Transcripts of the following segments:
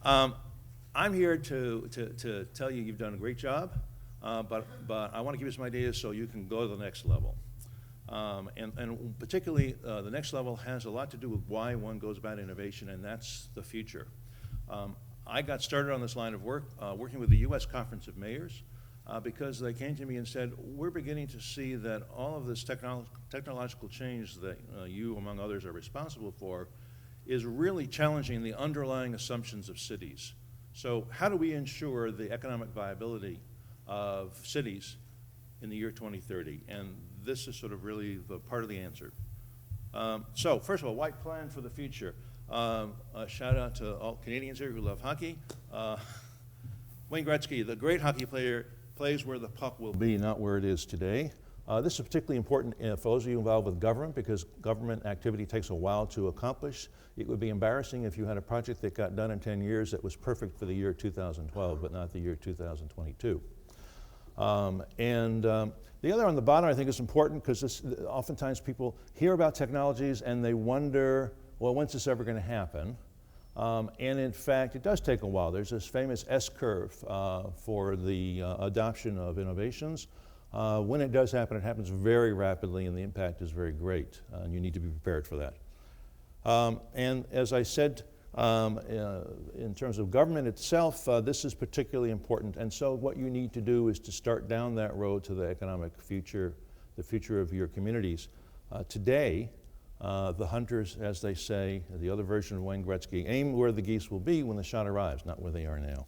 I'm here to tell you you've done a great job, but I want to give you some ideas so you can go to the next level. And particularly, the next level has a lot to do with why one goes about innovation, and that's the future. I got started on this line of work working with the U.S. Conference of Mayors because they came to me and said, we're beginning to see that all of this technological change that you, among others, are responsible for is really challenging the underlying assumptions of cities. So how do we ensure the economic viability of cities in the year 2030? And this is sort of really the part of the answer. So first of all, white plan for the future. A shout out to all Canadians here who love hockey. Wayne Gretzky, the great hockey player, plays where the puck will be, not where it is today. This is particularly important for those of you involved with government, because government activity takes a while to accomplish. It would be embarrassing if you had a project that got done in 10 years that was perfect for the year 2012, but not the year 2022. The other on the bottom I think is important because oftentimes people hear about technologies and they wonder, well, when's this ever going to happen? And in fact, it does take a while. There's this famous S-curve for the adoption of innovations. When it does happen, it happens very rapidly and the impact is very great, and you need to be prepared for that. And as I said, in terms of government itself, this is particularly important. And so what you need to do is to start down that road to the economic future, the future of your communities. Today, the hunters, as they say, the other version of Wayne Gretzky, aim where the geese will be when the shot arrives, not where they are now.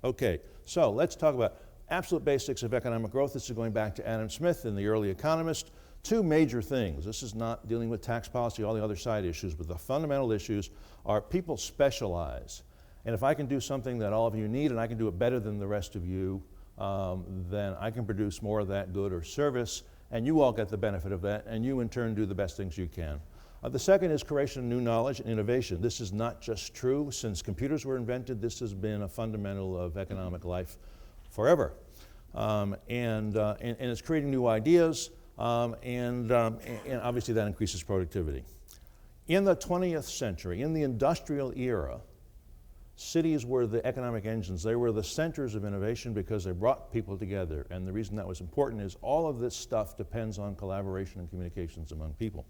Okay, so let's talk about absolute basics of economic growth. This is going back to Adam Smith and the early economist. Two major things. This is not dealing with tax policy, all the other side issues, but the fundamental issues are people specialize. And if I can do something that all of you need and I can do it better than the rest of you, then I can produce more of that good or service, and you all get the benefit of that, and you in turn do the best things you can. The second is creation of new knowledge and innovation. This is not just true. Since computers were invented, this has been a fundamental of economic life forever. And it's creating new ideas, and obviously that increases productivity. In the 20th century, in the industrial era, cities were the economic engines. They were the centers of innovation because they brought people together. And the reason that was important is all of this stuff depends on collaboration and communications among people.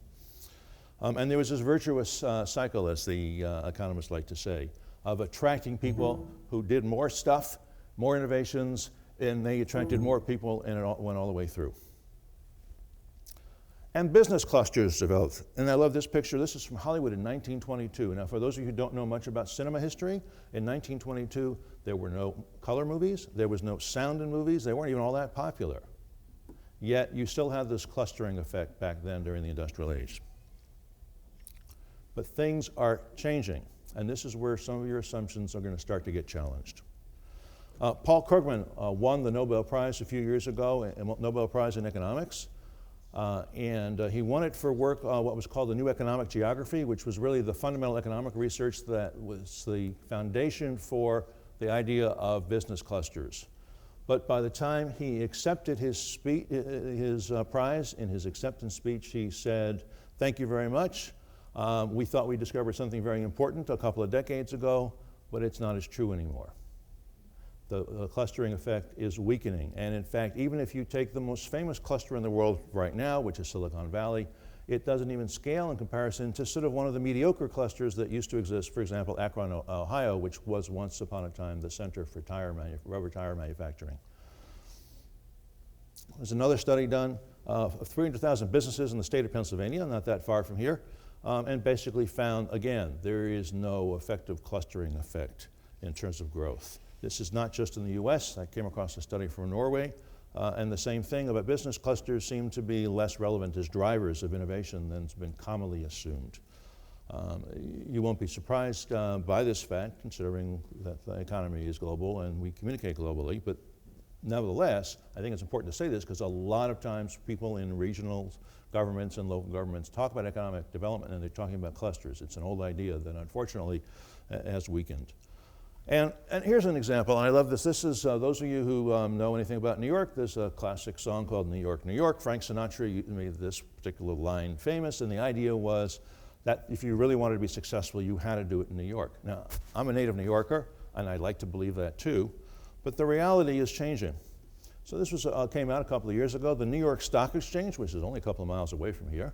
And there was this virtuous cycle, as the economists like to say, of attracting people who did more stuff, more innovations, and they attracted more people, and it went all the way through. And business clusters developed. And I love this picture. This is from Hollywood in 1922. Now, for those of you who don't know much about cinema history, in 1922, there were no color movies. There was no sound in movies. They weren't even all that popular. Yet, you still had this clustering effect back then during the industrial age. But things are changing. And this is where some of your assumptions are going to start to get challenged. Paul Krugman won the Nobel Prize a few years ago, a Nobel Prize in economics. And he won it for work on what was called the New Economic Geography, which was really the fundamental economic research that was the foundation for the idea of business clusters. But by the time he accepted his prize, in his acceptance speech, he said, "Thank you very much. We thought we discovered something very important a couple of decades ago, but it's not as true anymore." The clustering effect is weakening. And in fact, even if you take the most famous cluster in the world right now, which is Silicon Valley, it doesn't even scale in comparison to sort of one of the mediocre clusters that used to exist, for example, Akron, Ohio, which was once upon a time the center for rubber tire manufacturing. There's another study done of 300,000 businesses in the state of Pennsylvania, not that far from here, and basically found, again, there is no effective clustering effect in terms of growth. This is not just in the US. I came across a study from Norway, and the same thing about business clusters seem to be less relevant as drivers of innovation than has been commonly assumed. You won't be surprised by this fact, considering that the economy is global and we communicate globally, but nevertheless, I think it's important to say this because a lot of times people in regional governments and local governments talk about economic development and they're talking about clusters. It's an old idea that unfortunately has weakened. And here's an example, and I love this. This is, those of you who know anything about New York, there's a classic song called New York, New York. Frank Sinatra made this particular line famous, and the idea was that if you really wanted to be successful, you had to do it in New York. Now, I'm a native New Yorker, and I'd like to believe that too, but the reality is changing. So this was, came out a couple of years ago. The New York Stock Exchange, which is only a couple of miles away from here,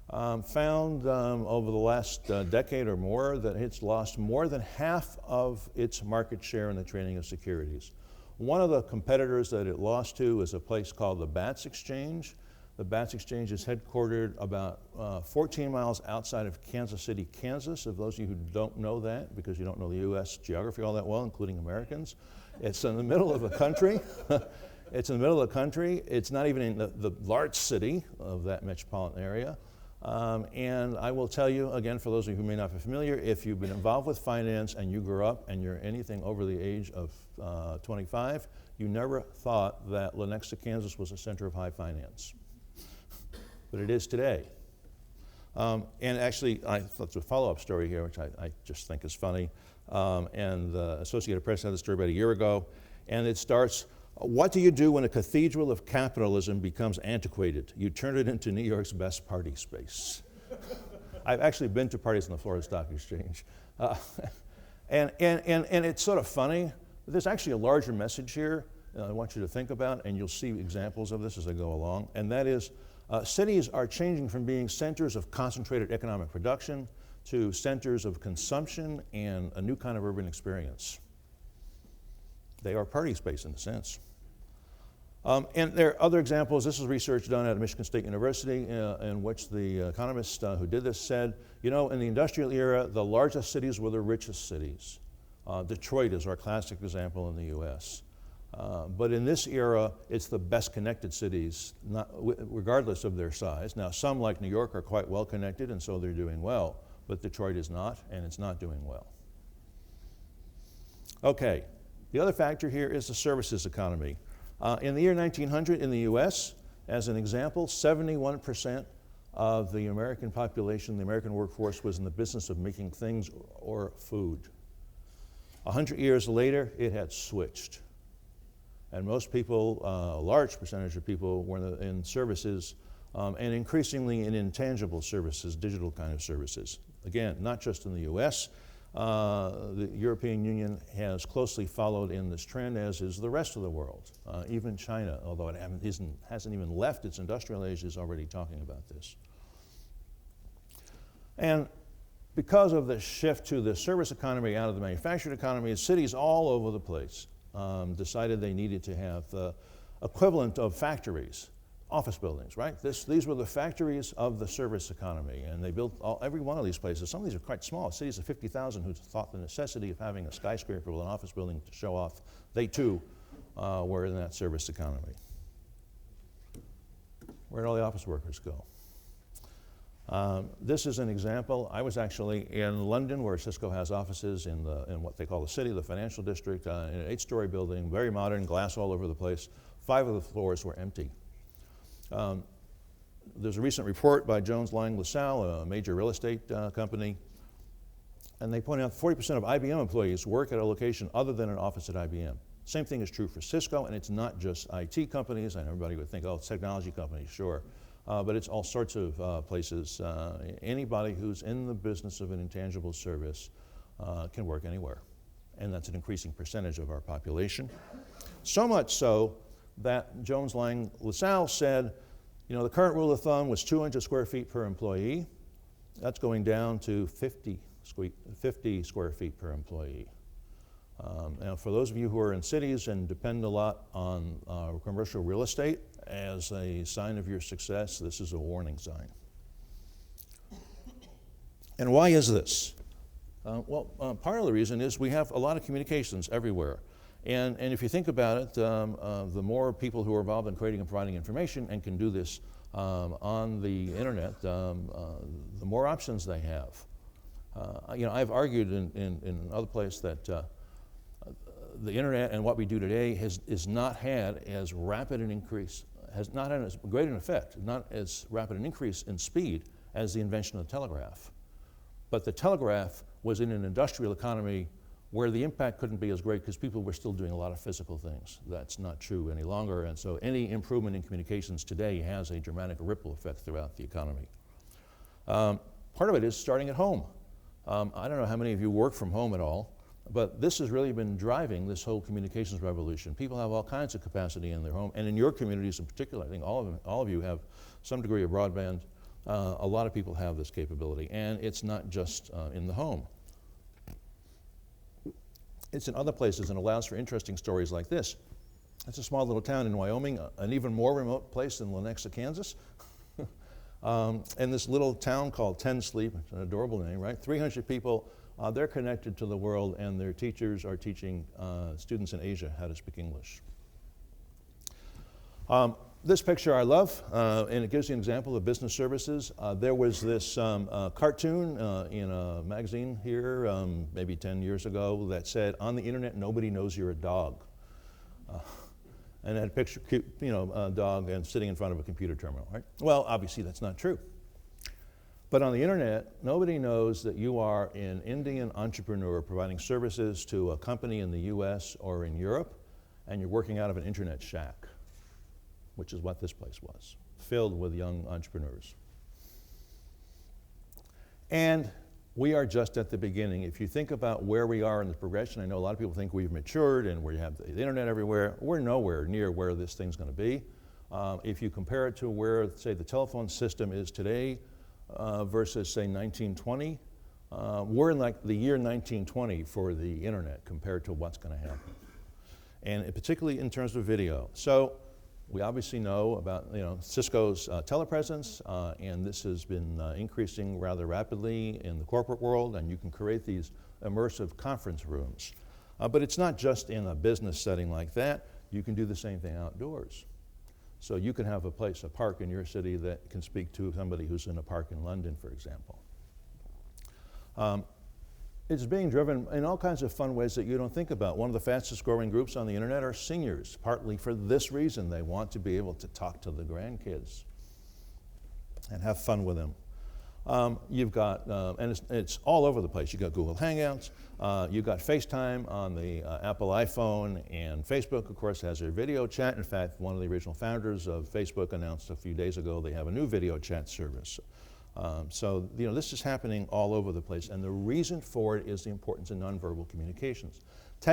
found over the last decade or more that it's lost more than half of its market share in the trading of securities. One of the competitors that it lost to is a place called the Bats Exchange. The Bats Exchange is headquartered about 14 miles outside of Kansas City, Kansas. If those of you who don't know that, because you don't know the U.S. geography all that well, including Americans, it's in the middle of the country. It's in the middle of the country. It's not even in the large city of that metropolitan area. And I will tell you, again, for those of you who may not be familiar, if you've been involved with finance and you grew up and you're anything over the age of 25, you never thought that Lenexa, Kansas was a center of high finance. But it is today. And actually, that's a follow-up story here, which I just think is funny. And the Associated Press had this story about a year ago. And it starts, what do you do when a cathedral of capitalism becomes antiquated? You turn it into New York's best party space. I've actually been to parties in the Florida Stock Exchange. And it's sort of funny. But there's actually a larger message here I want you to think about, and you'll see examples of this as I go along. And that is, cities are changing from being centers of concentrated economic production to centers of consumption and a new kind of urban experience. They are party space in a sense. And there are other examples. This is research done at Michigan State University in which the economist who did this said, you know, in the industrial era, the largest cities were the richest cities. Detroit is our classic example in the US. But in this era, it's the best connected cities, regardless of their size. Now, some like New York are quite well connected, and so they're doing well, but Detroit is not, and it's not doing well. Okay, the other factor here is the services economy. In the year 1900 in the US, as an example, 71% of the American population, the American workforce, was in the business of making things or food. 100 years later, it had switched. And most people, a large percentage of people, were in services and increasingly in intangible services, digital kind of services. Again, not just in the US. The European Union has closely followed in this trend, as is the rest of the world. Even China, although it hasn't even left its industrial age, is already talking about this. And because of the shift to the service economy out of the manufactured economy, cities all over the place decided they needed to have the equivalent of factories, office buildings, right? These were the factories of the service economy, and they built every one of these places. Some of these are quite small. Cities of 50,000 who thought the necessity of having a skyscraper with an office building to show off, they too were in that service economy. Where'd all the office workers go? This is an example. I was actually in London, where Cisco has offices in what they call the city, the financial district, in an 8-story building, very modern, glass all over the place. 5 of the floors were empty. There's a recent report by Jones Lang LaSalle, a major real estate company, and they point out 40% of IBM employees work at a location other than an office at IBM. Same thing is true for Cisco, and it's not just IT companies, and everybody would think, oh, it's technology companies, sure. But it's all sorts of places. Anybody who's in the business of an intangible service can work anywhere. And that's an increasing percentage of our population. So much so that Jones Lang LaSalle said, you know, the current rule of thumb was 200 square feet per employee. That's going down to 50 square feet per employee. Now, for those of you who are in cities and depend a lot on commercial real estate as a sign of your success, this is a warning sign. And why is this? Part of the reason is we have a lot of communications everywhere. And if you think about it, the more people who are involved in creating and providing information and can do this on the internet, the more options they have. You know, I've argued in other places that the internet and what we do today has not had as rapid an increase, has not had as great an effect, not as rapid an increase in speed as the invention of the telegraph. But the telegraph was in an industrial economy where the impact couldn't be as great because people were still doing a lot of physical things. That's not true any longer, and so any improvement in communications today has a dramatic ripple effect throughout the economy. Part of it is starting at home. I don't know how many of you work from home at all, but this has really been driving this whole communications revolution. People have all kinds of capacity in their home, and in your communities in particular. I think all of you have some degree of broadband. A lot of people have this capability, and it's not just in the home. It's in other places and allows for interesting stories like this. It's a small little town in Wyoming, an even more remote place than Lenexa, Kansas. And this little town called Ten Sleep, it's an adorable name, right? 300 people, they're connected to the world, and their teachers are teaching students in Asia how to speak English. This picture I love, and it gives you an example of business services. There was this cartoon in a magazine here maybe 10 years ago that said, on the internet, nobody knows you're a dog. And it had a picture, a dog and sitting in front of a computer terminal, right? Well, obviously that's not true. But on the internet, nobody knows that you are an Indian entrepreneur providing services to a company in the US or in Europe, and you're working out of an internet shack, which is what this place was, filled with young entrepreneurs. And we are just at the beginning. If you think about where we are in the progression, I know a lot of people think we've matured and we have the internet everywhere. We're nowhere near where this thing's going to be. If you compare it to where, say, the telephone system is today versus, say, 1920, we're in like the year 1920 for the internet compared to what's going to happen. And particularly in terms of video. So we obviously know about Cisco's telepresence, and this has been increasing rather rapidly in the corporate world, and you can create these immersive conference rooms. But it's not just in a business setting like that. You can do the same thing outdoors. So you can have a park in your city that can speak to somebody who's in a park in London, for example. It's being driven in all kinds of fun ways that you don't think about. One of the fastest growing groups on the internet are seniors, partly for this reason. They want to be able to talk to the grandkids and have fun with them. You've got, and it's all over the place. You've got Google Hangouts, you've got FaceTime on the Apple iPhone, and Facebook, of course, has their video chat. In fact, one of the original founders of Facebook announced a few days ago they have a new video chat service. So this is happening all over the place, and the reason for it is the importance of nonverbal communications. The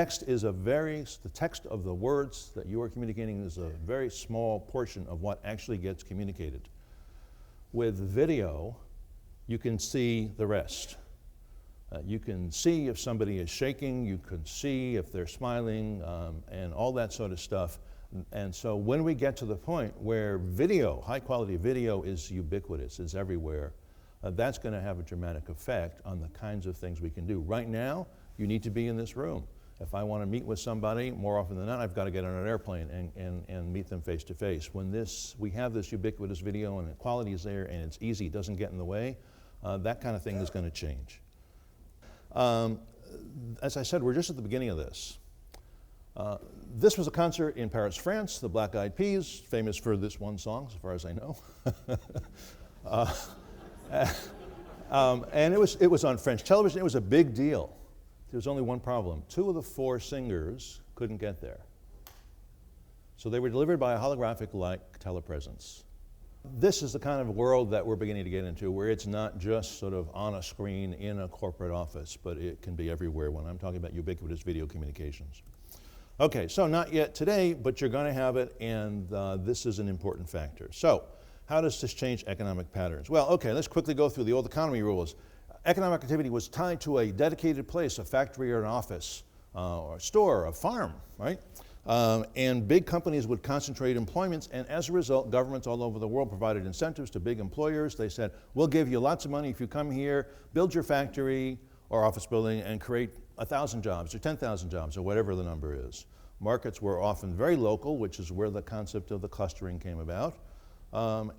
text of the words that you are communicating is a very small portion of what actually gets communicated. With video, you can see the rest. You can see if somebody is shaking, you can see if they're smiling, and all that sort of stuff. And so when we get to the point where video, high quality video is ubiquitous, is everywhere, that's going to have a dramatic effect on the kinds of things we can do. Right now, you need to be in this room. If I want to meet with somebody, more often than not, I've got to get on an airplane and meet them face to face. When we have this ubiquitous video and the quality is there and it's easy, it doesn't get in the way, that kind of thing is going to change. As I said, we're just at the beginning of this. This was a concert in Paris, France, the Black Eyed Peas, famous for this one song, as far as I know. And it was on French television. It was a big deal. There was only one problem. 2 of the 4 singers couldn't get there. So they were delivered by a holographic-like telepresence. This is the kind of world that we're beginning to get into, where it's not just sort of on a screen in a corporate office, but it can be everywhere when I'm talking about ubiquitous video communications. Okay, so not yet today, but you're going to have it, and this is an important factor. So how does this change economic patterns? Well, okay, let's quickly go through the old economy rules. Economic activity was tied to a dedicated place, a factory or an office, or a store, or a farm, right? And big companies would concentrate employments, and as a result, governments all over the world provided incentives to big employers. They said, we'll give you lots of money if you come here, build your factory or office building, and create 1,000 jobs or 10,000 jobs or whatever the number is. Markets were often very local, which is where the concept of the clustering came about.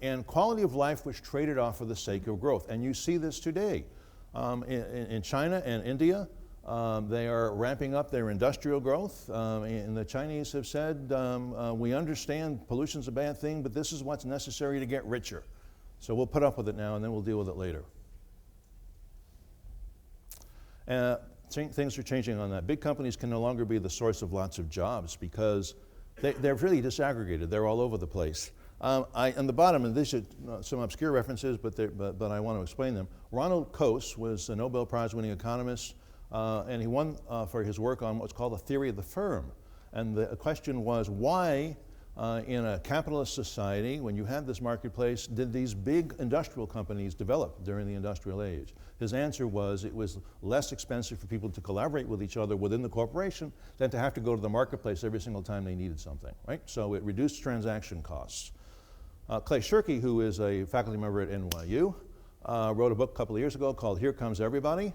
And quality of life was traded off for the sake of growth. And you see this today. In China and India, they are ramping up their industrial growth. And the Chinese have said, we understand pollution's a bad thing, but this is what's necessary to get richer. So we'll put up with it now, and then we'll deal with it later. Things are changing on that. Big companies can no longer be the source of lots of jobs because they're really disaggregated. They're all over the place. On the bottom, and these are some obscure references, but I want to explain them. Ronald Coase was a Nobel Prize-winning economist, and he won for his work on what's called the theory of the firm. And the question was, why in a capitalist society, when you had this marketplace, did these big industrial companies develop during the industrial age? His answer was it was less expensive for people to collaborate with each other within the corporation than to have to go to the marketplace every single time they needed something, right? So it reduced transaction costs. Clay Shirky, who is a faculty member at NYU, wrote a book a couple of years ago called Here Comes Everybody.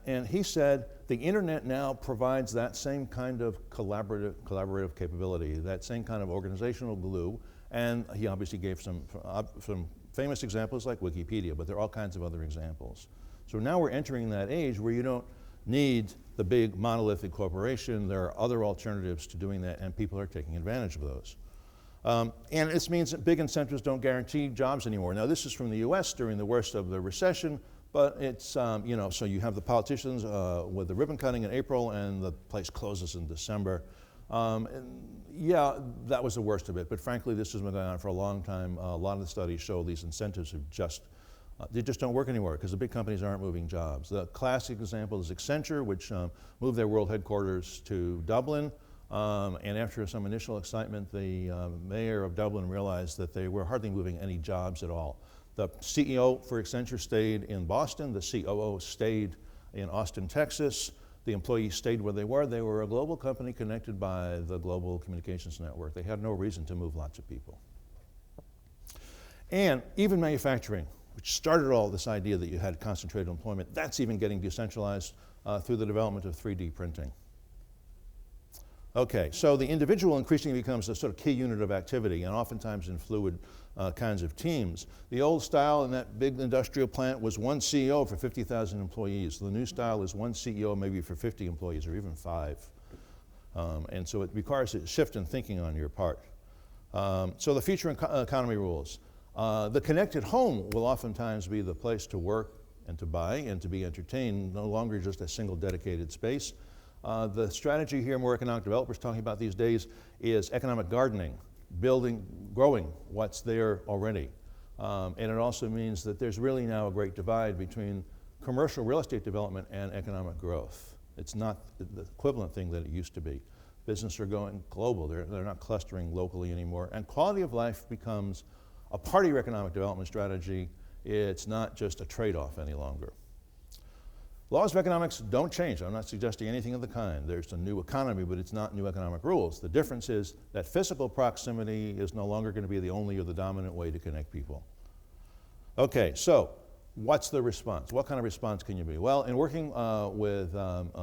And he said the internet now provides that same kind of collaborative capability, that same kind of organizational glue. And he obviously gave some famous examples like Wikipedia, but there are all kinds of other examples. So now we're entering that age where you don't need the big monolithic corporation. There are other alternatives to doing that, and people are taking advantage of those. And this means that big incentives don't guarantee jobs anymore. Now, this is from the US during the worst of the recession. But it's, so you have the politicians with the ribbon cutting in April and the place closes in December. And yeah, that was the worst of it. But frankly, this has been going on for a long time. A lot of the studies show these incentives have they just don't work anymore because the big companies aren't moving jobs. The classic example is Accenture, which moved their world headquarters to Dublin. And after some initial excitement, the mayor of Dublin realized that they were hardly moving any jobs at all. The CEO for Accenture stayed in Boston. The COO stayed in Austin, Texas. The employees stayed where they were. They were a global company connected by the global communications network. They had no reason to move lots of people. And even manufacturing, which started all this idea that you had concentrated employment, that's even getting decentralized through the development of 3D printing. Okay, so the individual increasingly becomes a sort of key unit of activity, and oftentimes in fluid kinds of teams. The old style in that big industrial plant was one CEO for 50,000 employees. The new style is one CEO maybe for 50 employees or even 5. And so it requires a shift in thinking on your part. So the future economy rules. The connected home will oftentimes be the place to work and to buy and to be entertained, no longer just a single dedicated space. The strategy here more economic developers talking about these days is economic gardening, growing what's there already. And it also means that there's really now a great divide between commercial real estate development and economic growth. It's not the equivalent thing that it used to be. Businesses are going global. They're not clustering locally anymore. And quality of life becomes a part of your economic development strategy. It's not just a trade-off any longer. Laws of economics don't change. I'm not suggesting anything of the kind. There's a new economy, but it's not new economic rules. The difference is that physical proximity is no longer going to be the only or the dominant way to connect people. Okay, so what's the response? What kind of response can you be? Well, in working with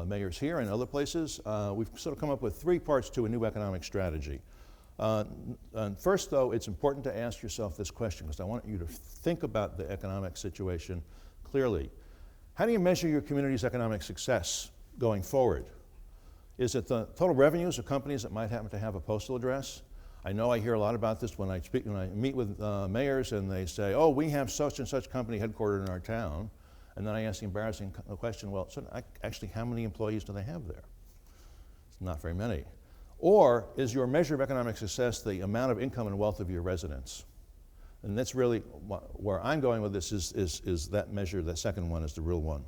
mayors here and other places, we've sort of come up with 3 parts to a new economic strategy. And first, though, it's important to ask yourself this question, because I want you to think about the economic situation clearly. How do you measure your community's economic success going forward? Is it the total revenues of companies that might happen to have a postal address? I know I hear a lot about this when I meet with mayors and they say, oh, we have such and such company headquartered in our town. And then I ask the embarrassing question, well, so actually how many employees do they have there? It's not very many. Or is your measure of economic success the amount of income and wealth of your residents? And that's really where I'm going with this is that measure, that second one is the real one.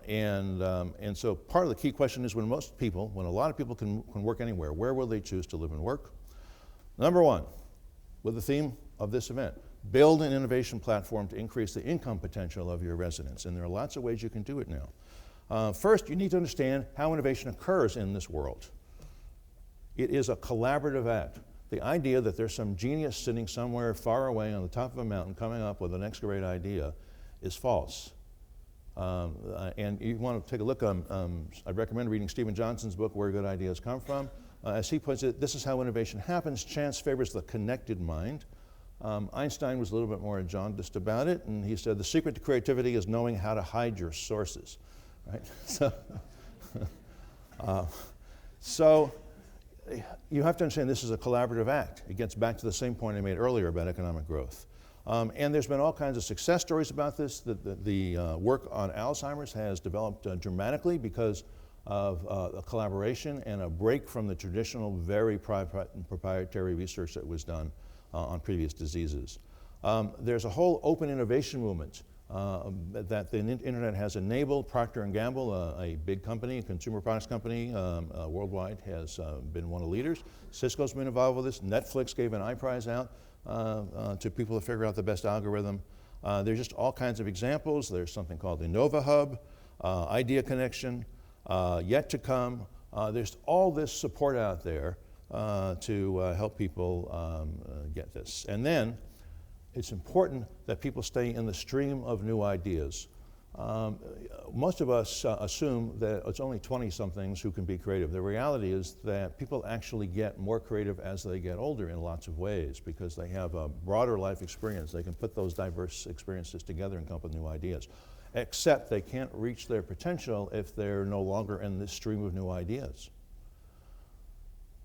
And so part of the key question is when a lot of people can work anywhere, where will they choose to live and work? Number 1, with the theme of this event, build an innovation platform to increase the income potential of your residents. And there are lots of ways you can do it now. First, you need to understand how innovation occurs in this world. It is a collaborative act. The idea that there's some genius sitting somewhere far away on the top of a mountain coming up with the next great idea is false. And you want to take a look, I'd recommend reading Stephen Johnson's book, Where Good Ideas Come From. As he puts it, this is how innovation happens. Chance favors the connected mind. Einstein was a little bit more jaundiced about it, and he said the secret to creativity is knowing how to hide your sources. Right? So you have to understand this is a collaborative act. It gets back to the same point I made earlier about economic growth. And there's been all kinds of success stories about this. The work on Alzheimer's has developed dramatically because of a collaboration and a break from the traditional, very private and proprietary research that was done on previous diseases. There's a whole open innovation movement that the internet has enabled. Procter & Gamble, a big company, a consumer products company worldwide, has been one of the leaders. Cisco's been involved with this. Netflix gave an iPrize out to people to figure out the best algorithm. There's just all kinds of examples. There's something called Innova Hub, Idea Connection, yet to come. There's all this support out there to help people get this. And then it's important that people stay in the stream of new ideas. Most of us assume that it's only 20-somethings who can be creative. The reality is that people actually get more creative as they get older in lots of ways because they have a broader life experience. They can put those diverse experiences together and come up with new ideas. Except they can't reach their potential if they're no longer in this stream of new ideas.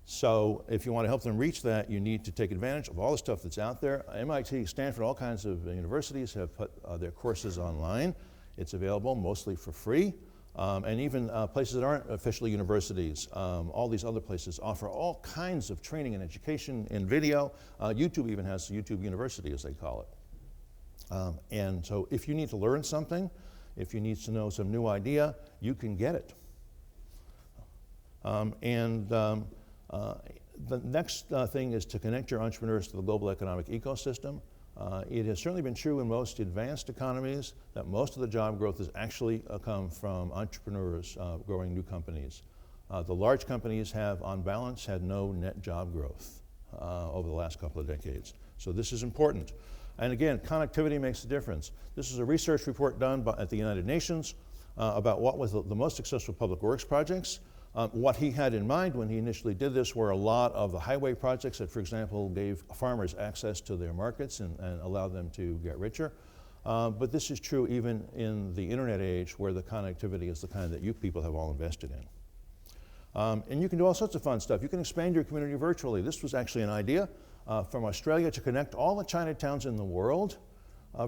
So if you want to help them reach that, you need to take advantage of all the stuff that's out there. MIT, Stanford, all kinds of universities have put their courses online. It's available mostly for free. And even places that aren't officially universities, all these other places offer all kinds of training and education in video. YouTube even has YouTube University, as they call it. And so if you need to learn something, if you need to know some new idea, you can get it. The next thing is to connect your entrepreneurs to the global economic ecosystem. It has certainly been true in most advanced economies that most of the job growth has actually come from entrepreneurs growing new companies. The large companies have, on balance, had no net job growth over the last couple of decades. So this is important. And again, connectivity makes a difference. This is a research report done at the United Nations about what was the most successful public works projects. What he had in mind when he initially did this were a lot of the highway projects that, for example, gave farmers access to their markets and allowed them to get richer. But this is true even in the internet age where the connectivity is the kind that you people have all invested in. And you can do all sorts of fun stuff. You can expand your community virtually. This was actually an idea from Australia to connect all the Chinatowns in the world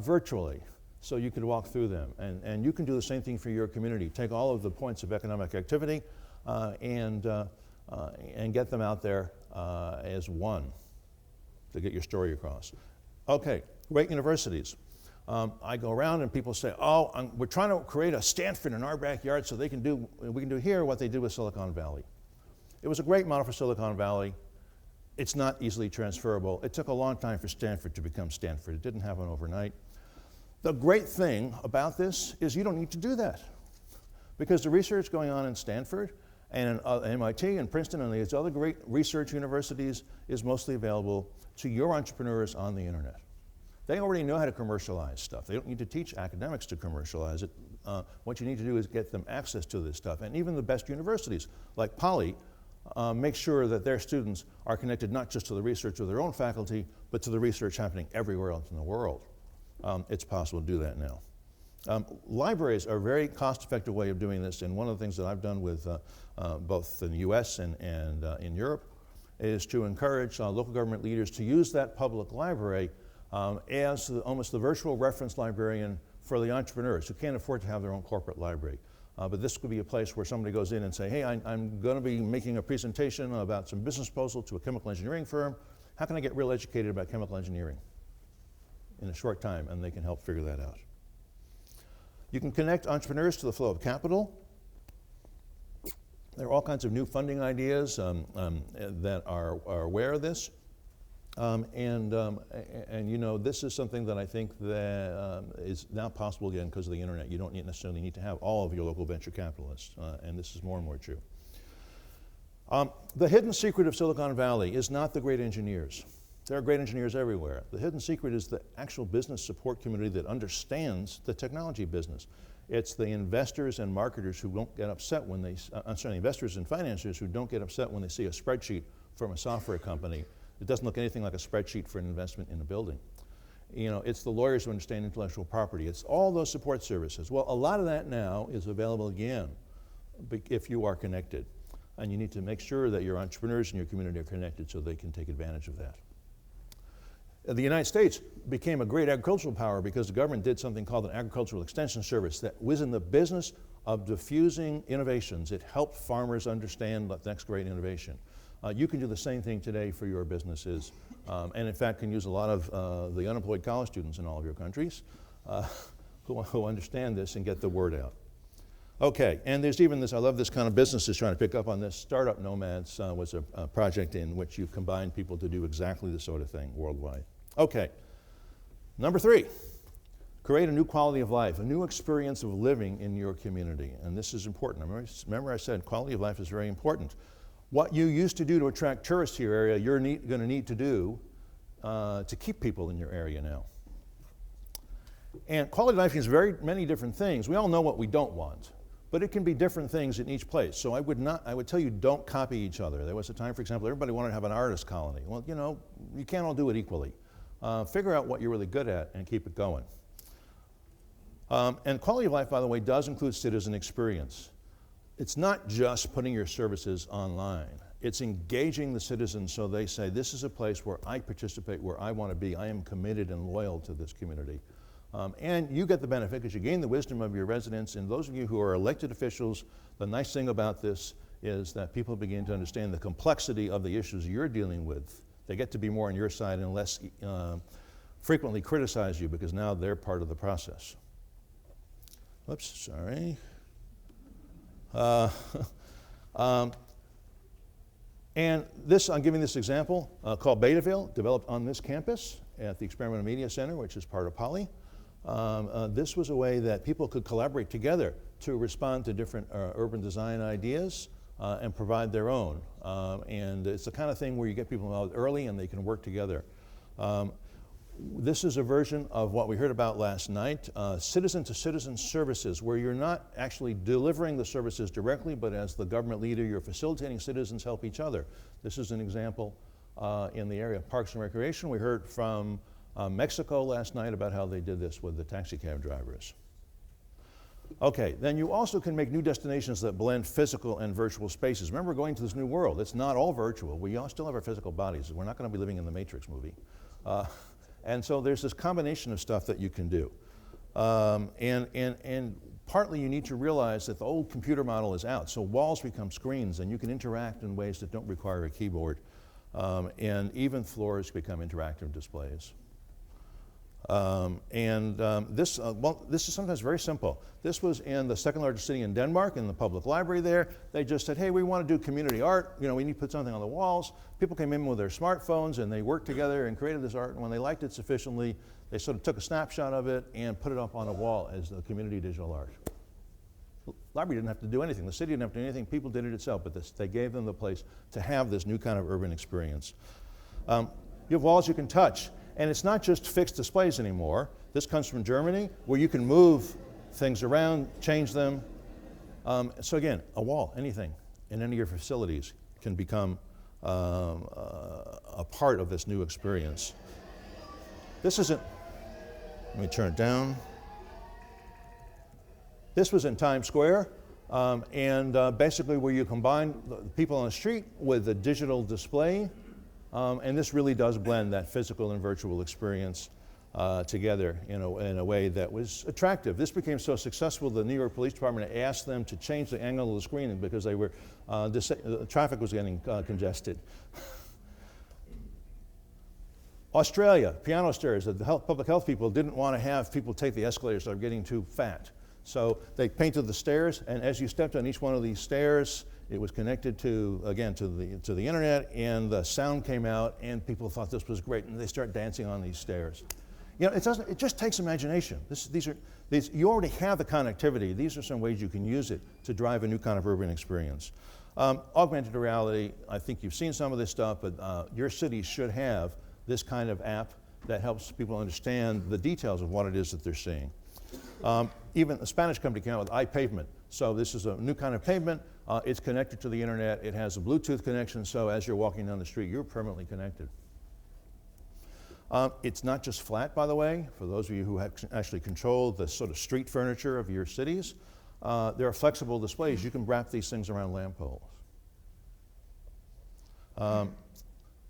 virtually. So you could walk through them. And you can do the same thing for your community. Take all of the points of economic activity and get them out there as one to get your story across. Okay, great universities. I go around and people say, oh, we're trying to create a Stanford in our backyard so we can do here what they did with Silicon Valley. It was a great model for Silicon Valley. It's not easily transferable. It took a long time for Stanford to become Stanford. It didn't happen overnight. The great thing about this is you don't need to do that because the research going on in Stanford and MIT and Princeton and these other great research universities is mostly available to your entrepreneurs on the internet. They already know how to commercialize stuff. They don't need to teach academics to commercialize it. What you need to do is get them access to this stuff. And even the best universities, like Poly, make sure that their students are connected not just to the research of their own faculty, but to the research happening everywhere else in the world. It's possible to do that now. Libraries are a very cost-effective way of doing this, and one of the things that I've done with both in the US and in Europe is to encourage local government leaders to use that public library as almost the virtual reference librarian for the entrepreneurs who can't afford to have their own corporate library. But this could be a place where somebody goes in and say, hey, I'm going to be making a presentation about some business proposal to a chemical engineering firm. How can I get real educated about chemical engineering in a short time? And they can help figure that out. You can connect entrepreneurs to the flow of capital. There are all kinds of new funding ideas that are aware of this. And you know, this is something that I think that is now possible again because of the internet. You don't necessarily need to have all of your local venture capitalists, and this is more and more true. The hidden secret of Silicon Valley is not the great engineers. There are great engineers everywhere. The hidden secret is the actual business support community that understands the technology business. It's the investors and marketers who don't get upset when they, investors and financiers who don't get upset when they see a spreadsheet from a software company. It doesn't look anything like a spreadsheet for an investment in a building. You know, it's the lawyers who understand intellectual property. It's all those support services. Well, a lot of that now is available again if you are connected. And you need to make sure that your entrepreneurs in your community are connected so they can take advantage of that. The United States became a great agricultural power because the government did something called an agricultural extension service that was in the business of diffusing innovations. It helped farmers understand the next great innovation. You can do the same thing today for your businesses, and in fact can use a lot of the unemployed college students in all of your countries who understand this and get the word out. Okay, and there's even this, I love this kind of businesses trying to pick up on this. Startup Nomads was a project in which you combine people to do exactly this sort of thing worldwide. Okay, number 3, create a new quality of life, a new experience of living in your community. And this is important. Remember I said quality of life is very important. What you used to do to attract tourists to your area, you're going to need to do to keep people in your area now. And quality of life means very many different things. We all know what we don't want, but it can be different things in each place. So I would tell you, don't copy each other. There was a time, for example, everybody wanted to have an artist colony. Well, you know, you can't all do it equally. Figure out what you're really good at and keep it going. And quality of life, by the way, does include citizen experience. It's not just putting your services online. It's engaging the citizens so they say, this is a place where I participate, where I want to be. I am committed and loyal to this community. And you get the benefit because you gain the wisdom of your residents. And those of you who are elected officials, the nice thing about this is that people begin to understand the complexity of the issues you're dealing with. They get to be more on your side and less frequently criticize you because now they're part of the process. Whoops, sorry. And this, I'm giving this example called Betaville, developed on this campus at the Experimental Media Center, which is part of Poly. This was a way that people could collaborate together to respond to different urban design ideas and provide their own. And it's the kind of thing where you get people involved early and they can work together. This is a version of what we heard about last night, citizen-to-citizen services, where you're not actually delivering the services directly, but as the government leader, you're facilitating citizens help each other. This is an example in the area of Parks and Recreation. We heard from Mexico last night about how they did this with the taxi cab drivers. Okay, then you also can make new destinations that blend physical and virtual spaces. Remember, we're going to this new world. It's not all virtual. We all still have our physical bodies. We're not going to be living in the Matrix movie. And so there's this combination of stuff that you can do. And partly you need to realize that the old computer model is out. So walls become screens and you can interact in ways that don't require a keyboard. And even floors become interactive displays. This is sometimes very simple. This was in the second largest city in Denmark, in the public library there. They just said, hey, we want to do community art. You know, we need to put something on the walls. People came in with their smartphones and they worked together and created this art. And when they liked it sufficiently, they sort of took a snapshot of it and put it up on a wall as the community digital art. The library didn't have to do anything. The city didn't have to do anything. People did it itself, but they gave them the place to have this new kind of urban experience. You have walls you can touch. And it's not just fixed displays anymore. This comes from Germany, where you can move things around, change them. So again, a wall, anything in any of your facilities can become a part of this new experience. This isn't, let me turn it down. This was in Times Square, basically where you combine the people on the street with a digital display. And this really does blend that physical and virtual experience together in a way that was attractive. This became so successful, the New York Police Department asked them to change the angle of the screen because they were, the traffic was getting congested. Australia, piano stairs. The public health people didn't want to have people take the escalators that are getting too fat. So they painted the stairs, and as you stepped on each one of these stairs, it was connected to, again, to the internet, and the sound came out, and people thought this was great, and they start dancing on these stairs. You know, it just takes imagination. You already have the connectivity. These are some ways you can use it to drive a new kind of urban experience. Augmented reality, I think you've seen some of this stuff, but your city should have this kind of app that helps people understand the details of what it is that they're seeing. Even a Spanish company came out with iPavement. So this is a new kind of pavement. It's connected to the internet. It has a Bluetooth connection, so as you're walking down the street, you're permanently connected. It's not just flat, by the way. For those of you who actually control the sort of street furniture of your cities, there are flexible displays. You can wrap these things around lamp poles.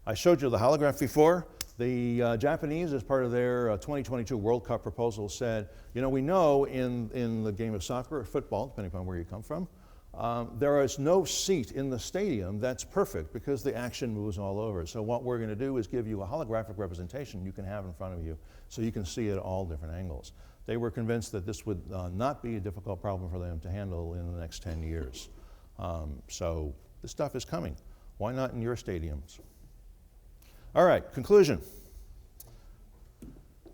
I showed you the holograph before. The Japanese, as part of their 2022 World Cup proposal, said, you know, we know in the game of soccer or football, depending upon where you come from, There is no seat in the stadium that's perfect because the action moves all over. So what we're going to do is give you a holographic representation you can have in front of you so you can see it at all different angles. They were convinced that this would not be a difficult problem for them to handle in the next 10 years. So this stuff is coming. Why not in your stadiums? All right, conclusion.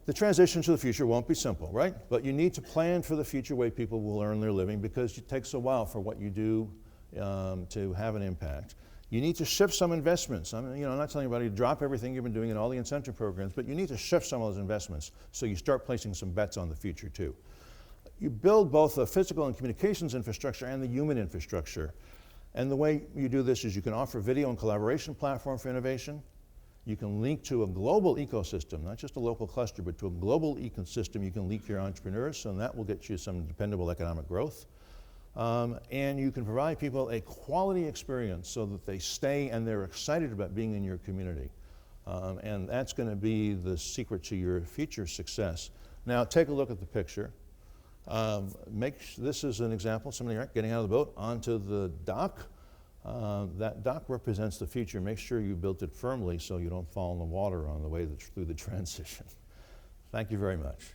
The transition to the future won't be simple, right? But you need to plan for the future way people will earn their living because it takes a while for what you do to have an impact. You need to shift some investments. I'm not telling anybody to drop everything you've been doing in all the incentive programs, but you need to shift some of those investments so you start placing some bets on the future too. You build both the physical and communications infrastructure and the human infrastructure. And the way you do this is you can offer video and collaboration platform for innovation. You can link to a global ecosystem, not just a local cluster, but to a global ecosystem. You can link your entrepreneurs, and that will get you some dependable economic growth. And you can provide people a quality experience so that they stay and they're excited about being in your community. And that's going to be the secret to your future success. Now, take a look at the picture. This is an example, somebody getting out of the boat onto the dock. That dock represents the future. Make sure you built it firmly so you don't fall in the water on the way through the transition. Thank you very much.